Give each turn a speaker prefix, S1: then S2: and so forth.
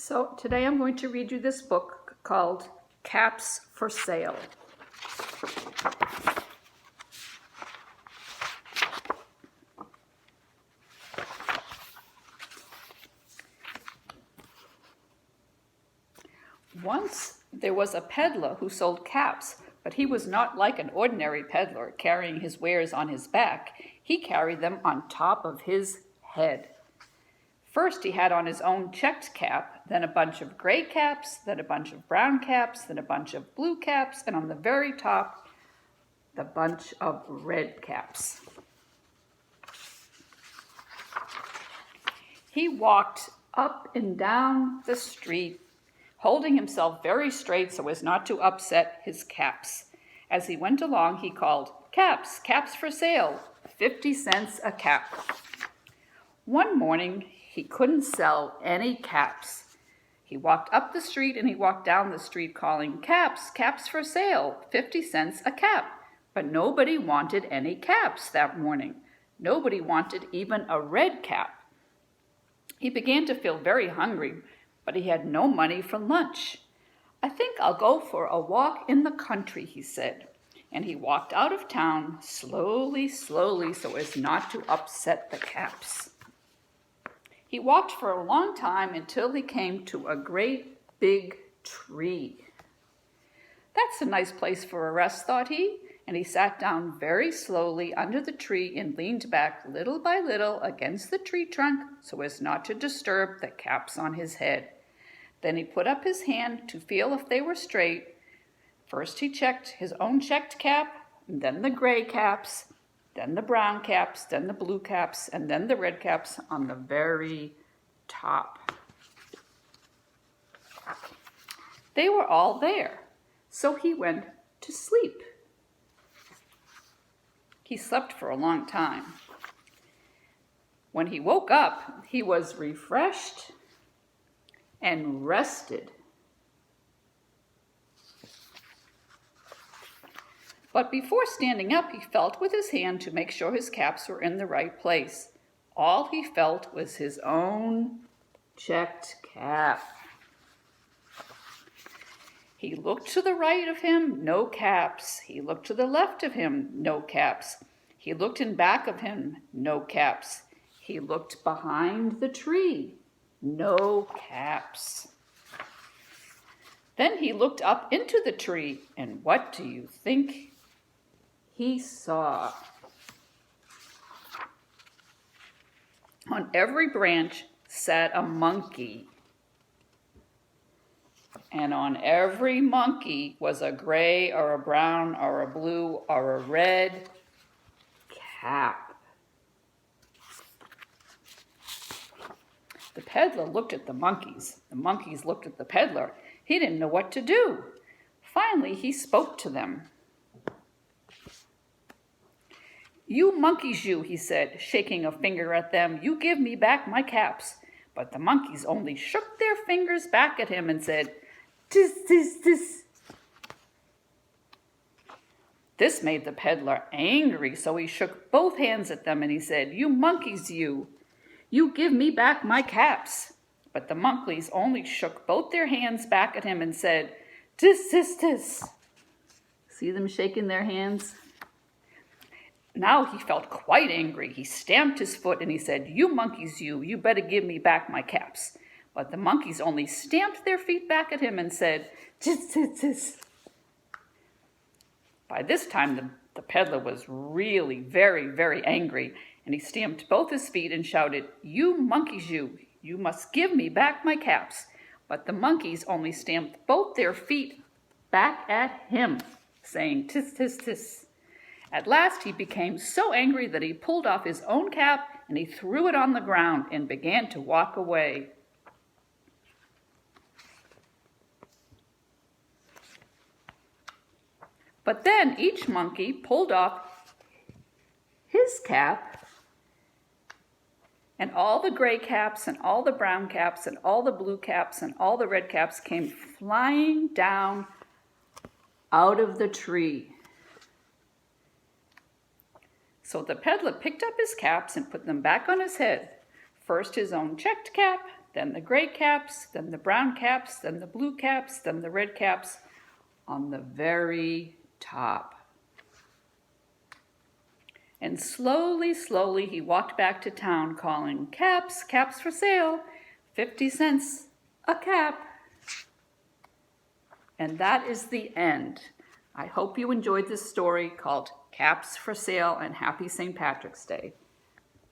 S1: So today I'm going to read you this book called Caps for Sale. Once there was a peddler who sold caps, but he was not like an ordinary peddler carrying his wares on his back. He carried them on top of his head. First, he had on his own checked cap, then a bunch of gray caps, then a bunch of brown caps, then a bunch of blue caps, and on the very top, the bunch of red caps. He walked up and down the street, holding himself very straight so as not to upset his caps. As he went along, he called, "Caps, caps for sale, 50 cents a cap." One morning, he couldn't sell any caps. He walked up the street and he walked down the street calling, "Caps, caps for sale, 50 cents a cap." But nobody wanted any caps that morning. Nobody wanted even a red cap. He began to feel very hungry, but he had no money for lunch. "I think I'll go for a walk in the country," he said. And he walked out of town slowly, slowly, so as not to upset the caps. He walked for a long time until he came to a great big tree. "That's a nice place for a rest," thought he, and he sat down very slowly under the tree and leaned back little by little against the tree trunk so as not to disturb the caps on his head. Then he put up his hand to feel if they were straight. First he checked his own checked cap, and then the gray caps, then the brown caps, then the blue caps, and then the red caps on the very top. They were all there, so he went to sleep. He slept for a long time. When he woke up, he was refreshed and rested. But before standing up, he felt with his hand to make sure his caps were in the right place. All he felt was his own checked cap. He looked to the right of him, no caps. He looked to the left of him, no caps. He looked in back of him, no caps. He looked behind the tree, no caps. Then he looked up into the tree, and what do you think he saw? On every branch sat a monkey, and on every monkey was a gray or a brown or a blue or a red cap. The peddler looked at the monkeys. The monkeys looked at the peddler. He didn't know what to do. Finally, he spoke to them. "You monkeys, you," he said, shaking a finger at them, "you give me back my caps." But the monkeys only shook their fingers back at him and said, "Tis, tis, tis." This made the peddler angry, so he shook both hands at them and he said, "You monkeys, you give me back my caps." But the monkeys only shook both their hands back at him and said, "Tis, tis, tis." See them shaking their hands? Now he felt quite angry. He stamped his foot and he said, "You monkeys, you better give me back my caps." But the monkeys only stamped their feet back at him and said, "Tis, tis, tis." By this time, the peddler was really very, very angry, and he stamped both his feet and shouted, "You monkeys, you must give me back my caps." But the monkeys only stamped both their feet back at him, saying, "Tis, tis, tis." At last he became so angry that he pulled off his own cap and he threw it on the ground and began to walk away. But then each monkey pulled off his cap, and all the gray caps and all the brown caps and all the blue caps and all the red caps came flying down out of the tree. So the peddler picked up his caps and put them back on his head. First his own checked cap, then the gray caps, then the brown caps, then the blue caps, then the red caps on the very top. And slowly, slowly he walked back to town calling, "Caps, caps for sale, 50 cents a cap." And that is the end. I hope you enjoyed this story called Caps for Sale, and happy St. Patrick's Day.